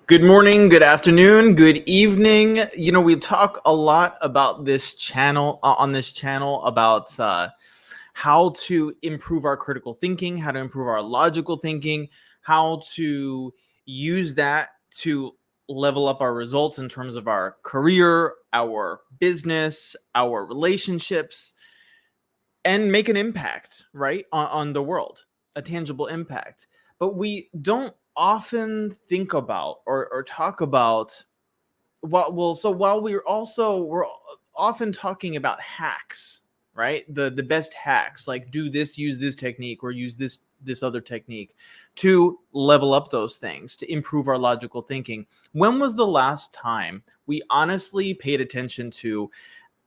Good morning, good afternoon, good evening. We talk a lot about this channel on this channel about how to improve our critical thinking, how to improve our logical thinking, how to use that to level up our results in terms of our career, our business, our relationships, and make an impact, right, on the world, a tangible impact. But we don't often think about or talk about so while we're often talking about hacks, right? The best hacks, like do this, use this technique, or use this other technique to level up those things, to improve our logical thinking. When was the last time we honestly paid attention to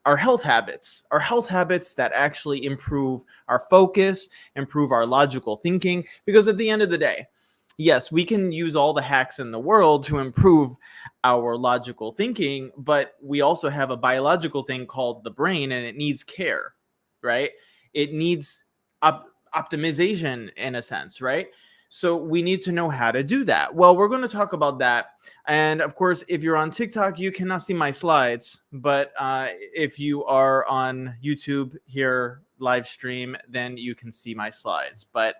our health habits that actually improve our focus, improve our logical thinking? Because at the end of the day, yes, we can use all the hacks in the world to improve our logical thinking, but we also have a biological thing called the brain, and it needs care, right? It needs optimization in a sense, right? So we need to know how to do that. Well, we're going to talk about that. And of course, if you're on TikTok, you cannot see my slides. But if you are on YouTube here, live stream, then you can see my slides. But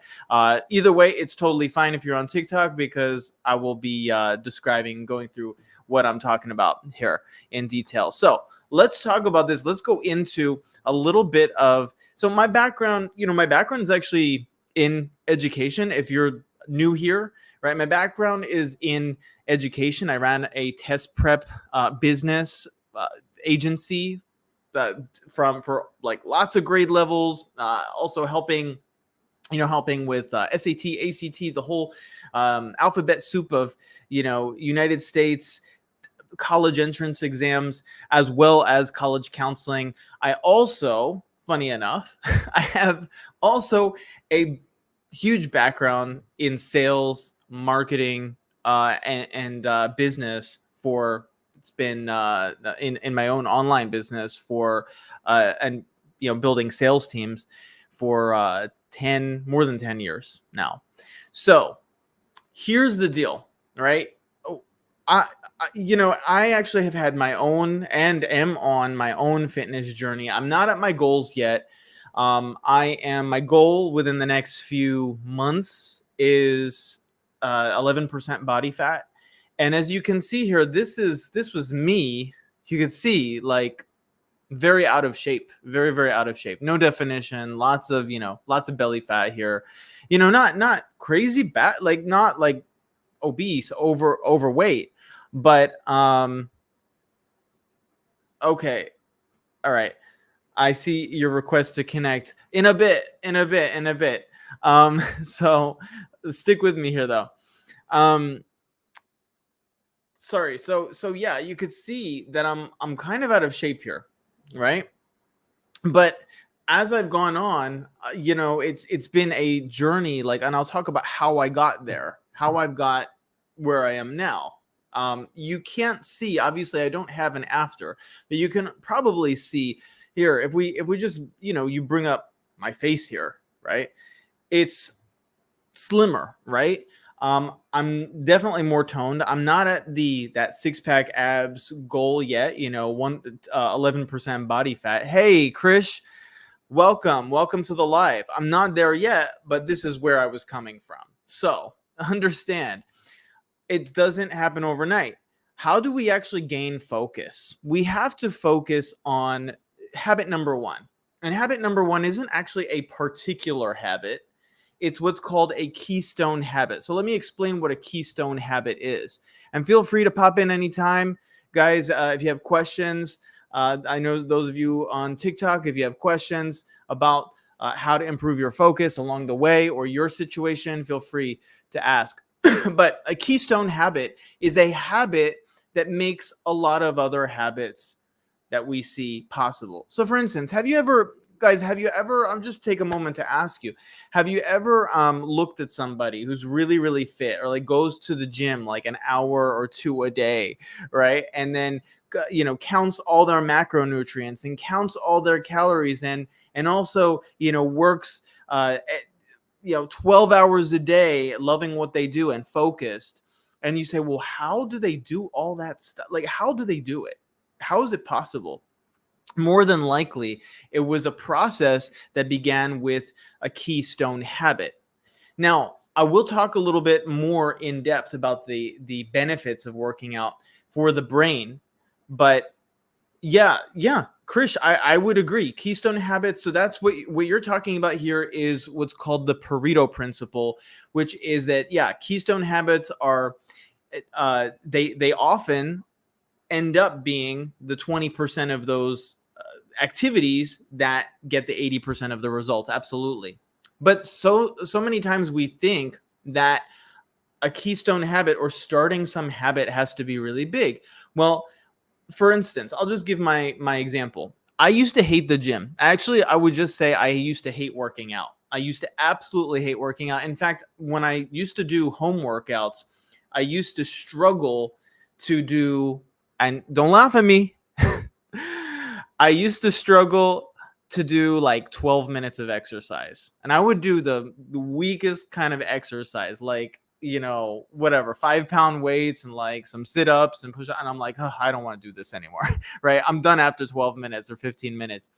either way, it's totally fine if you're on TikTok, because I will be going through what I'm talking about here in detail. So let's talk about this. Let's go into a little bit of, so my background is actually in education. If you're new here, right, my background is in education. I ran a test prep business agency for like lots of grade levels, also helping with SAT, ACT, the whole alphabet soup of United States college entrance exams, as well as college counseling. I also, funny enough, I have also a huge background in sales, marketing, and business. It's been in my own online business for and building sales teams for more than 10 years now. So here's the deal, right? I actually have had my own and am on my own fitness journey. I'm not at my goals yet. My goal within the next few months is 11% body fat. And as you can see here, this was me. You can see, like, very out of shape, very, very out of shape. No definition, lots of belly fat here. Not crazy bad, like not like obese, overweight. But okay, all right. I see your request to connect in a bit. So stick with me here, though. Sorry. So yeah, you could see that I'm kind of out of shape here, right? But as I've gone on, it's been a journey. Like, and I'll talk about how I got there, how I've got where I am now. You can't see, obviously I don't have an after, but you can probably see here, if we just, you bring up my face here, right? It's slimmer, right? I'm definitely more toned. I'm not at that six-pack abs goal yet, 11% body fat. Hey, Krish, welcome to the live. I'm not there yet, but this is where I was coming from. So understand, it doesn't happen overnight. How do we actually gain focus? We have to focus on habit number one. And habit number one isn't actually a particular habit. It's what's called a keystone habit. So let me explain what a keystone habit is. And feel free to pop in anytime. Guys, if you have questions, I know those of you on TikTok, if you have questions about how to improve your focus along the way or your situation, feel free to ask. But a keystone habit is a habit that makes a lot of other habits that we see possible. So for instance, have you ever, I'm just take a moment to ask you, have you ever looked at somebody who's really, really fit, or like goes to the gym like an hour or two a day, right? And then, counts all their macronutrients and counts all their calories, and also, works, 12 hours a day, loving what they do and focused. And you say, well, how do they do all that stuff? Like, how do they do it? How is it possible? More than likely, it was a process that began with a keystone habit. Now, I will talk a little bit more in depth about the benefits of working out for the brain, but yeah, Krish, I would agree. Keystone habits. So that's what you're talking about here is what's called the Pareto principle, which is that keystone habits are they often end up being the 20% of those activities that get the 80% of the results. Absolutely. But so many times we think that a keystone habit or starting some habit has to be really big. Well, for instance, I'll just give my example. I used to hate the gym. Actually, I would just say I used to hate working out. I used to absolutely hate working out. In fact, when I used to do home workouts, I used to struggle to do, and don't laugh at me. I used to struggle to do like 12 minutes of exercise. And I would do the weakest kind of exercise, like, whatever, 5-pound weights and like some sit-ups and push-ups. And I'm like, I don't want to do this anymore. Right. I'm done after 12 minutes or 15 minutes.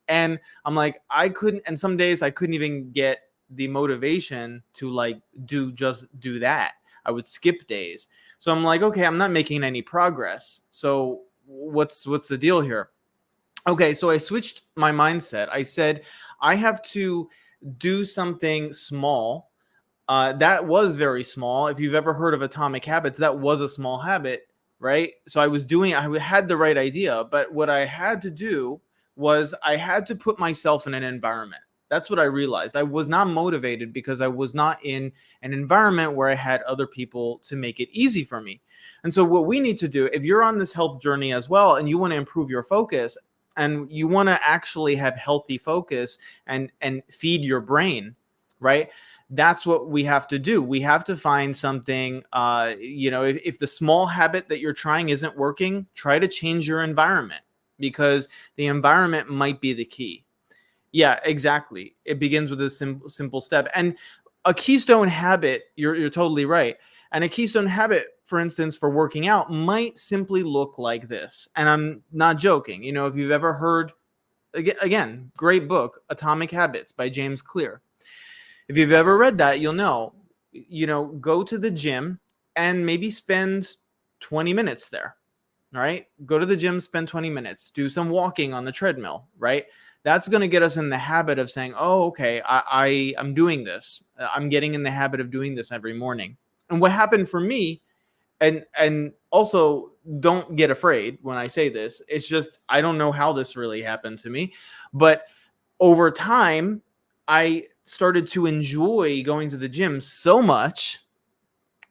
And I'm like, and some days I couldn't even get the motivation to like do that. I would skip days. So I'm like, okay, I'm not making any progress. So what's the deal here? Okay, so I switched my mindset. I said, I have to do something small. That was very small. If you've ever heard of Atomic Habits, that was a small habit, right? So I had the right idea, but what I had to do was I had to put myself in an environment. That's what I realized. I was not motivated because I was not in an environment where I had other people to make it easy for me. And so what we need to do, if you're on this health journey as well and you want to improve your focus and you want to actually have healthy focus and feed your brain, right? That's what we have to do. We have to find something, if the small habit that you're trying isn't working, try to change your environment because the environment might be the key. Yeah, exactly. It begins with a simple step. And a keystone habit, you're totally right. And a keystone habit, for instance, for working out might simply look like this. And I'm not joking. If you've ever heard, again, great book, Atomic Habits by James Clear. If you've ever read that, you'll know, go to the gym and maybe spend 20 minutes there, right? Go to the gym, spend 20 minutes, do some walking on the treadmill, right? That's going to get us in the habit of saying, oh, okay, I'm doing this. I'm getting in the habit of doing this every morning. And what happened for me, and also don't get afraid when I say this, it's just, I don't know how this really happened to me, but over time, I started to enjoy going to the gym so much,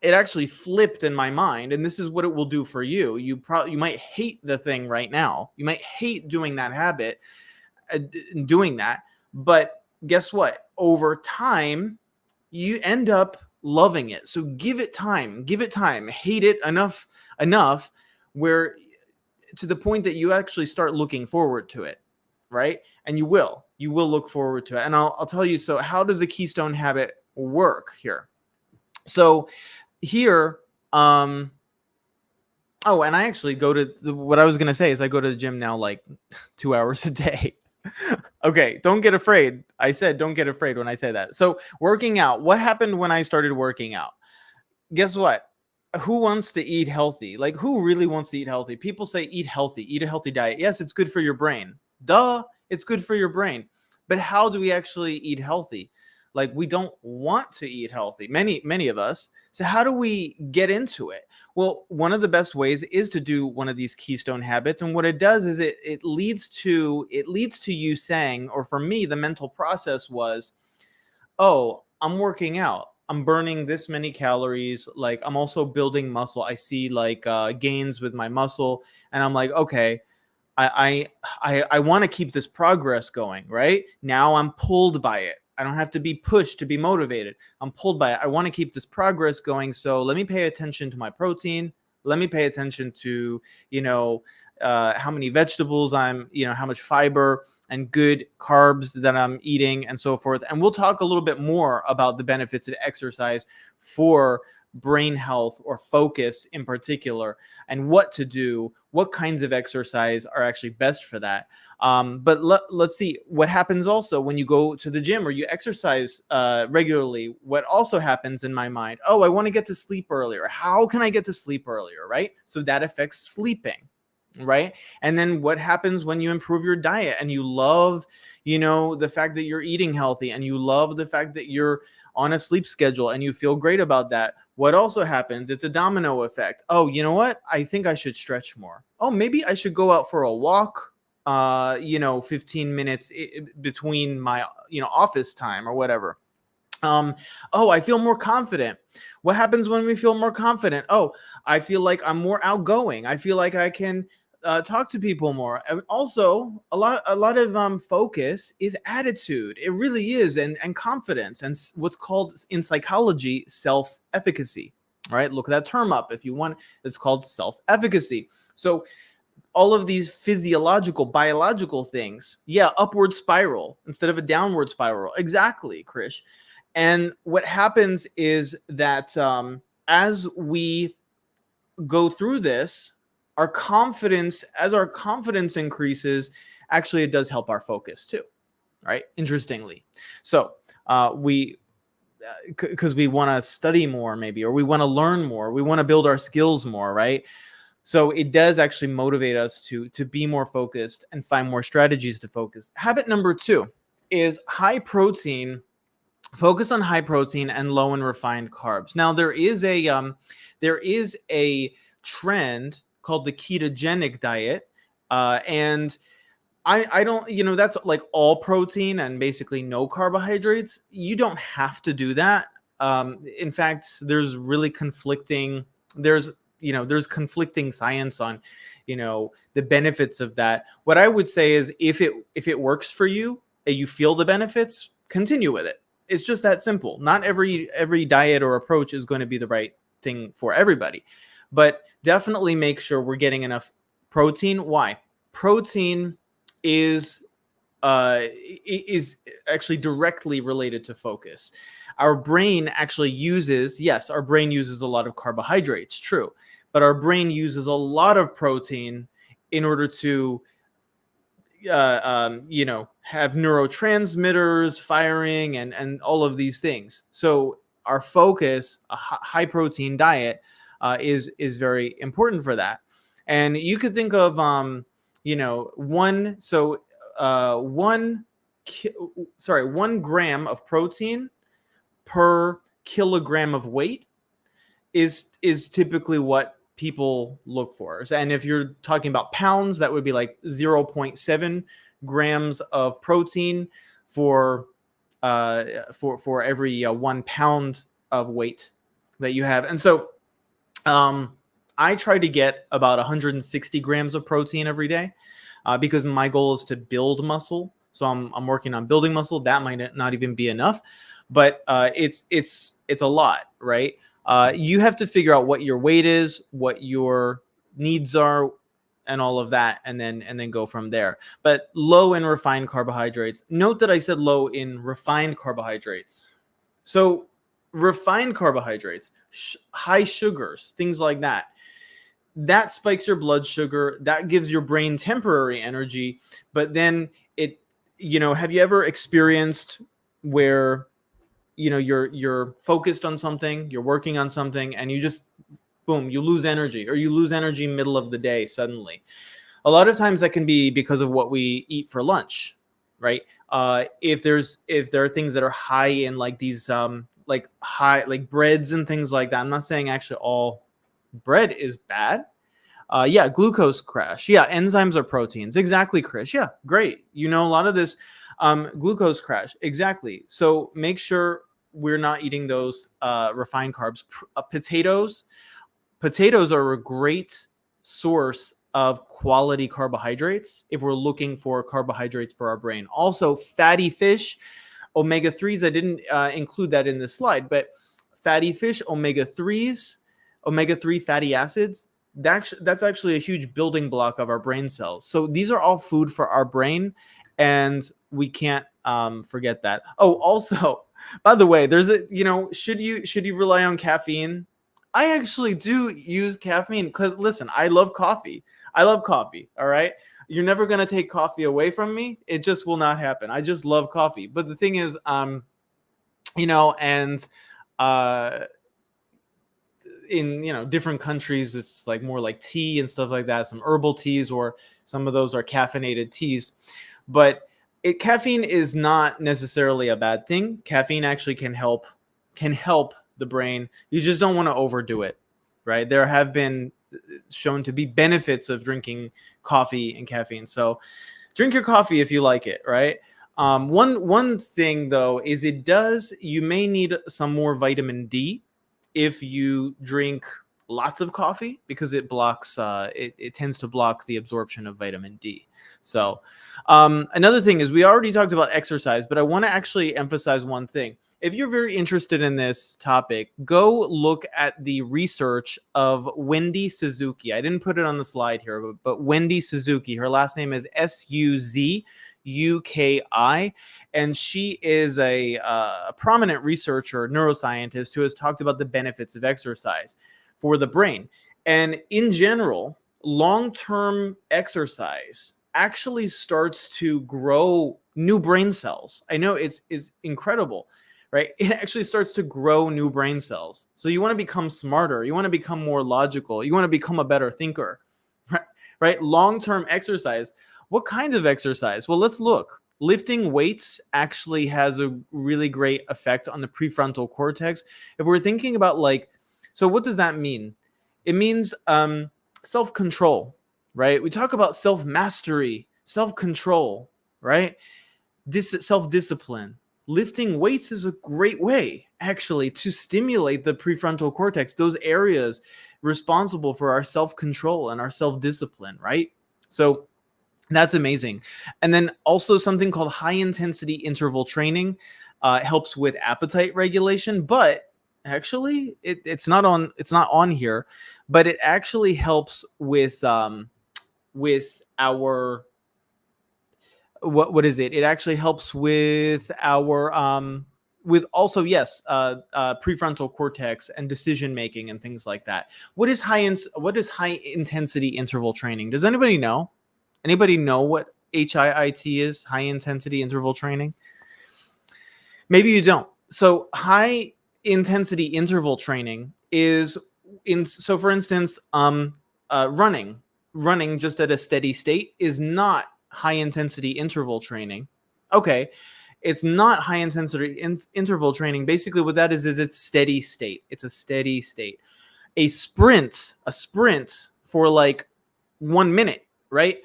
it actually flipped in my mind. And this is what it will do for you. You might hate the thing right now. You might hate doing that habit, doing that. But guess what? Over time, you end up loving it. So give it time. Hate it enough where to the point that you actually start looking forward to it, right? And you will look forward to it. And I'll tell you, so how does the keystone habit work here? So here, and I actually go to what I was going to say is I go to the gym now like 2 hours a day. Okay, don't get afraid. I said don't get afraid when I say that. So working out, what happened when I started working out? Guess what? Who wants to eat healthy? Like, who really wants to eat healthy? People say eat healthy, eat a healthy diet. Yes, it's good for your brain. Duh, it's good for your brain. But how do we actually eat healthy? Like, we don't want to eat healthy, many of us. So how do we get into it? Well, one of the best ways is to do one of these keystone habits. And what it does is it leads to you saying, or for me, the mental process was, oh, I'm working out. I'm burning this many calories. Like, I'm also building muscle. I see like gains with my muscle. And I'm like, okay, I want to keep this progress going, right? Now I'm pulled by it. I don't have to be pushed to be motivated. I'm pulled by it. I want to keep this progress going. So let me pay attention to my protein. Let me pay attention to, how many vegetables how much fiber and good carbs that I'm eating and so forth. And we'll talk a little bit more about the benefits of exercise for brain health or focus in particular, and what to do, what kinds of exercise are actually best for that. But let's see what happens also when you go to the gym or you exercise regularly. What also happens in my mind, oh, I want to get to sleep earlier. How can I get to sleep earlier, right? So that affects sleeping, right? And then what happens when you improve your diet and you love, the fact that you're eating healthy and you love the fact that you're on a sleep schedule and you feel great about that? What also happens, it's a domino effect. Oh, you know what? I think I should stretch more. Oh, maybe I should go out for a walk 15 minutes between my, office time or whatever. Oh, I feel more confident. What happens when we feel more confident? Oh, I feel like I'm more outgoing. I feel like I can talk to people more. And also, a lot of focus is attitude. It really is, and confidence, and what's called in psychology self-efficacy. Right? Look that term up if you want. It's called self-efficacy. So all of these physiological, biological things, yeah, upward spiral instead of a downward spiral. Exactly, Krish. And what happens is that as we go through this, as our confidence increases, actually it does help our focus too, right? Interestingly. So because we want to study more maybe, or we want to learn more, we want to build our skills more, right? So it does actually motivate us to be more focused and find more strategies to focus. Habit number 2 is high protein. Focus on high protein and low in refined carbs. Now there is a trend called the ketogenic diet, and I don't, that's like all protein and basically no carbohydrates. You don't have to do that. In fact, there's conflicting science on, the benefits of that. What I would say is if it works for you and you feel the benefits, continue with it. It's just that simple. Not every diet or approach is going to be the right thing for everybody, but definitely make sure we're getting enough protein. Why? Protein is actually directly related to focus. Our brain actually uses a lot of carbohydrates, true, but our brain uses a lot of protein in order to have neurotransmitters firing and all of these things. So our focus, a high protein diet, is very important for that. And you could think of one gram of protein per kilogram of weight is typically what people look for. And if you're talking about pounds, that would be like 0.7 grams of protein for every 1 pound of weight that you have. And so I try to get about 160 grams of protein every day because my goal is to build muscle. So I'm working on building muscle. That might not even be enough, but it's a lot, right? You have to figure out what your weight is, what your needs are, and all of that, and then go from there. But low in refined carbohydrates. Note that I said low in refined carbohydrates. So refined carbohydrates, high sugars, things like that, that spikes your blood sugar. That gives your brain temporary energy. But then have you ever experienced where you're focused on something, you're working on something, and you just boom, you lose energy, or you lose energy middle of the day suddenly? A lot of times that can be because of what we eat for lunch, right? If there are things that are high in like these like breads and things like that. I'm not saying actually all bread is bad. Glucose crash. Yeah, enzymes are proteins. Exactly, Chris. Yeah, great. A lot of this. Glucose crash. Exactly. So make sure we're not eating those refined carbs. Potatoes are a great source of quality carbohydrates if we're looking for carbohydrates for our brain. Also, fatty fish, omega-3s. I didn't include that in this slide, but fatty fish, omega-3 fatty acids, that's actually a huge building block of our brain cells. So these are all food for our brain, and we can't forget that. Oh, also, by the way, there's should you rely on caffeine? I actually do use caffeine because listen, I love coffee. I love coffee. All right. You're never gonna take coffee away from me. It just will not happen. I just love coffee. But the thing is, and uh in different countries it's like more like tea and stuff like that, some herbal teas, or some of those are caffeinated teas. But caffeine is not necessarily a bad thing. Caffeine actually can help the brain. You just don't want to overdo it, right? There have been shown to be benefits of drinking coffee and caffeine. So drink your coffee if you like it, right? One thing though is you may need some more vitamin D if you drink lots of coffee, because it blocks it tends to block the absorption of vitamin D. So another thing is, we already talked about exercise, but I want to actually emphasize one thing. If you're very interested in this topic, go look at the research of Wendy Suzuki. I didn't put it on the slide here, but Wendy Suzuki, her last name is Suzuki, and she is a prominent researcher, neuroscientist, who has talked about the benefits of exercise for the brain. And in general, long-term exercise actually starts to grow new brain cells. I know it's incredible, right? It actually starts to grow new brain cells. So you want to become smarter. You want to become more logical. You want to become a better thinker, right? Long-term exercise. What kinds of exercise? Well, let's look. Lifting weights actually has a really great effect on the prefrontal cortex. If we're thinking about so what does that mean? It means self-control, right? We talk about self-mastery, self-control, right? Self-discipline. Lifting weights is a great way actually to stimulate the prefrontal cortex, those areas responsible for our self-control and our self-discipline, right? So that's amazing. And then also something called high intensity interval training helps with appetite regulation, but actually it's not on here, but it actually helps with our what is it? It actually helps with our with also, yes, prefrontal cortex and decision making and things like that. What is high intensity interval training? Does anybody know? Anybody know what HIIT is? High intensity interval training? Maybe you don't. So high intensity interval training is so for instance, running just at a steady state is not high intensity interval training. Okay. It's not high intensity interval training. Basically what that is it's steady state. It's a steady state. A sprint for like 1 minute, right,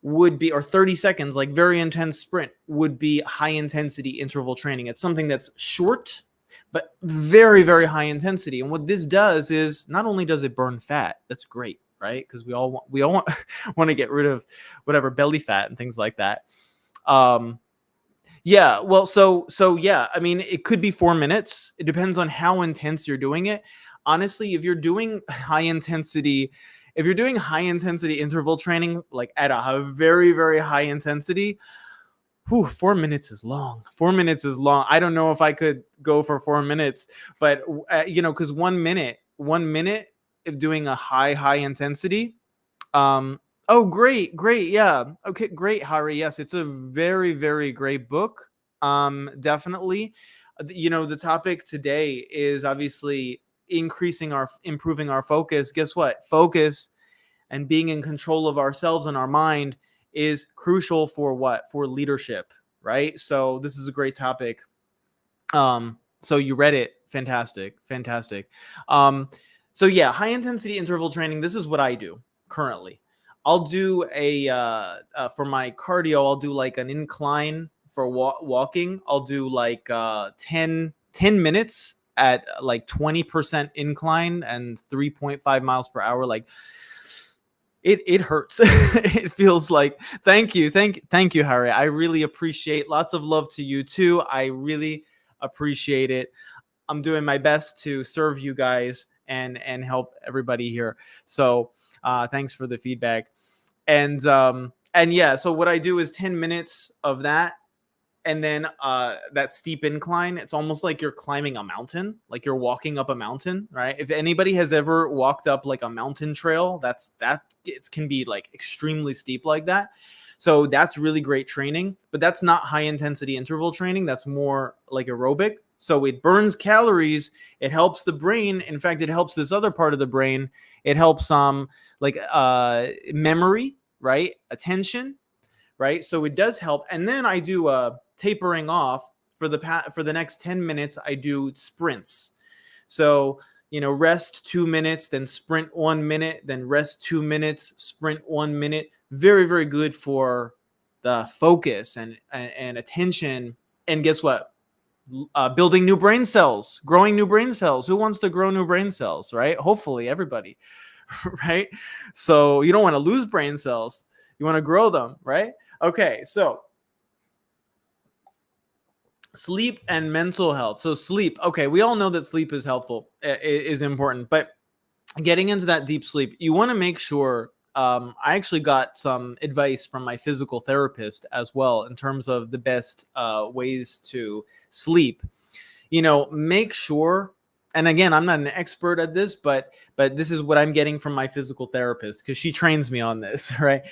would be, or 30 seconds, like very intense sprint, would be high intensity interval training. It's something that's short, but very, very high intensity. And what this does is not only does it burn fat, that's great, right? Because we all want want to get rid of whatever belly fat and things like that. Yeah, well, so yeah, I mean, it could be 4 minutes. It depends on how intense you're doing it. Honestly, if you're doing high intensity interval training, like at a very, very high intensity, 4 minutes is long. 4 minutes is long. I don't know if I could go for 4 minutes, but because 1 minute of doing a high intensity. Oh, great. Yeah. Okay, great, Hari. Yes, it's a very, very great book. Definitely. The topic today is obviously improving our focus. Guess what? Focus and being in control of ourselves and our mind is crucial for what? For leadership, right? So this is a great topic. So you read it. Fantastic. So yeah, high intensity interval training. This is what I do currently. I'll do for my cardio, I'll do like an incline for walking. I'll do like 10 minutes at like 20% incline and 3.5 miles per hour. Like it hurts. It feels like, thank you, Harry. I really appreciate, lots of love to you too. I really appreciate it. I'm doing my best to serve you guys and help everybody here. So thanks for the feedback. And yeah, so what I do is 10 minutes of that. and then that steep incline. It's almost like you're climbing a mountain, like you're walking up a mountain, right? If anybody has ever walked up like a mountain trail, it can be like extremely steep like that. So that's really great training, but that's not high intensity interval training. That's more like aerobic. So it burns calories. It helps the brain. In fact, it helps this other part of the brain. It helps like memory, right? Attention, right? So it does help. And then I do tapering off for the next 10 minutes. I do sprints. So, rest 2 minutes, then sprint 1 minute, then rest 2 minutes, sprint 1 minute. Very, very good for the focus and attention. And guess what? Building new brain cells, growing new brain cells. Who wants to grow new brain cells, right? Hopefully everybody, right? So you don't want to lose brain cells. You want to grow them, right? Okay, so sleep and mental health. So sleep, okay, we all know that sleep is helpful, is important, but getting into that deep sleep, you want to make sure. I actually got some advice from my physical therapist as well in terms of the best ways to sleep. Make sure, and again, I'm not an expert at this, but this is what I'm getting from my physical therapist because she trains me on this, right?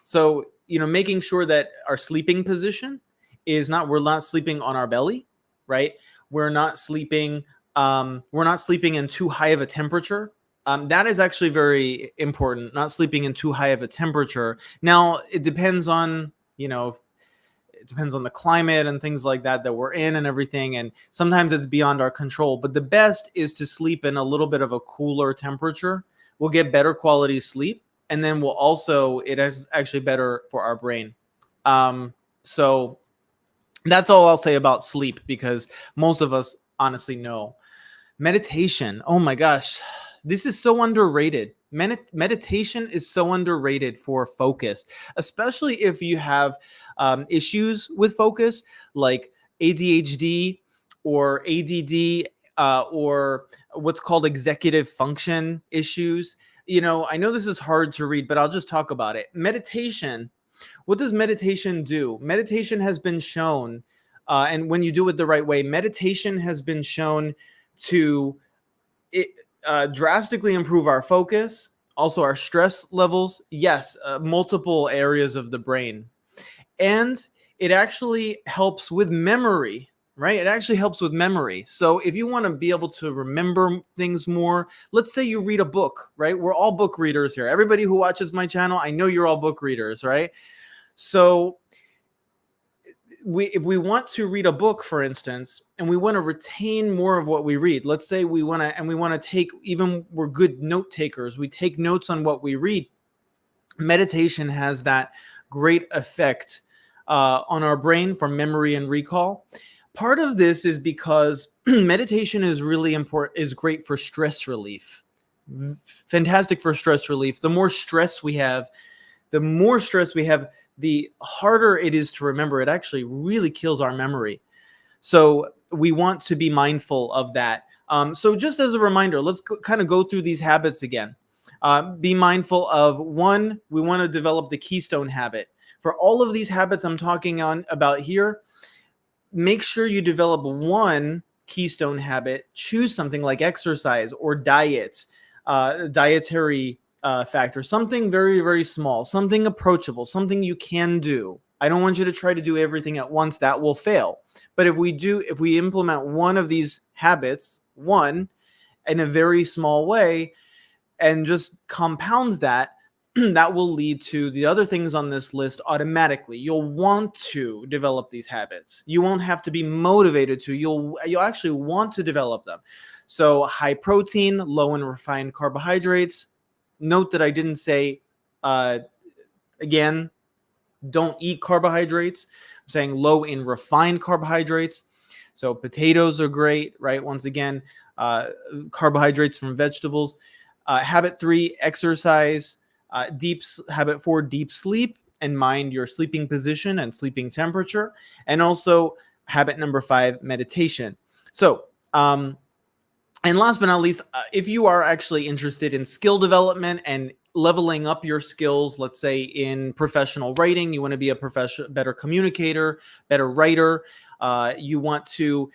So making sure that our sleeping position we're not sleeping on our belly, right? We're not sleeping in too high of a temperature. That is actually very important, not sleeping in too high of a temperature. Now, it depends on, the climate and things like that we're in and everything. And sometimes it's beyond our control. But the best is to sleep in a little bit of a cooler temperature. We'll get better quality sleep. And then it is actually better for our brain. So that's all I'll say about sleep because most of us honestly know. Meditation. Oh my gosh. This is so underrated. Meditation is so underrated for focus, especially if you have issues with focus like ADHD or ADD or what's called executive function issues. I know this is hard to read, but I'll just talk about it. Meditation. What does meditation do? Meditation has been shown, and when you do it the right way, meditation has been shown to drastically improve our focus, also our stress levels. Yes, multiple areas of the brain. And it actually helps with memory, right? It actually helps with memory. So if you want to be able to remember things more, let's say you read a book, right? We're all book readers here. Everybody who watches my channel, I know you're all book readers, right? So if we want to read a book, for instance, and we want to retain more of what we read, let's say we want to take, even we're good note takers, we take notes on what we read. Meditation has that great effect on our brain for memory and recall. Part of this is because meditation is really important, is great for stress relief. Fantastic for stress relief. The more stress we have, the harder it is to remember. It actually really kills our memory. So we want to be mindful of that. So just as a reminder, let's kind of go through these habits again. Be mindful of one, we want to develop the keystone habit. For all of these habits I'm talking about here, make sure you develop one keystone habit. Choose something like exercise or diet, dietary factor, something very, very small, something approachable, something you can do. I don't want you to try to do everything at once. That will fail. But if we implement one of these habits, one in a very small way, and just compound that, that will lead to the other things on this list automatically. You'll want to develop these habits. You won't have to be motivated to. You'll actually want to develop them. So high protein, low in refined carbohydrates. Note that I didn't say, again, don't eat carbohydrates. I'm saying low in refined carbohydrates. So potatoes are great, right? Once again, carbohydrates from vegetables. Habit 3, exercise. Habit 4, deep sleep, and mind your sleeping position and sleeping temperature. And also habit number 5, meditation. So, and last but not least, if you are actually interested in skill development and leveling up your skills, let's say in professional writing, you want to be a better communicator, better writer. You want to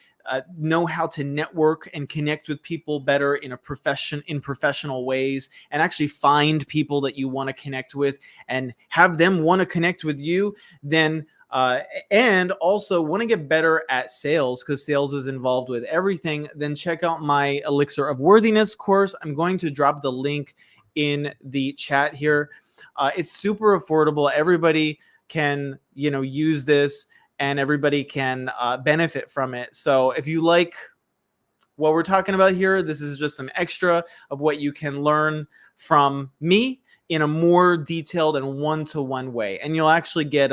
know how to network and connect with people better in professional ways, and actually find people that you want to connect with and have them want to connect with you. Then and also want to get better at sales, because sales is involved with everything, then check out my Elixir of Worthiness course. I'm going to drop the link in the chat here. It's super affordable. Everybody can, use this, and everybody can benefit from it. So if you like what we're talking about here, this is just some extra of what you can learn from me in a more detailed and one-to-one way. And you'll actually get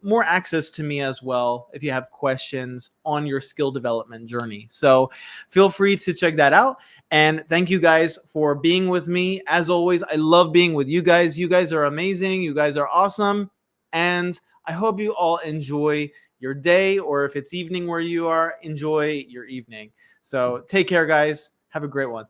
more access to me as well if you have questions on your skill development journey. So feel free to check that out. And thank you guys for being with me. As always, I love being with you guys. You guys are amazing. You guys are awesome. And I hope you all enjoy your day, or if it's evening where you are, enjoy your evening. So take care, guys. Have a great one.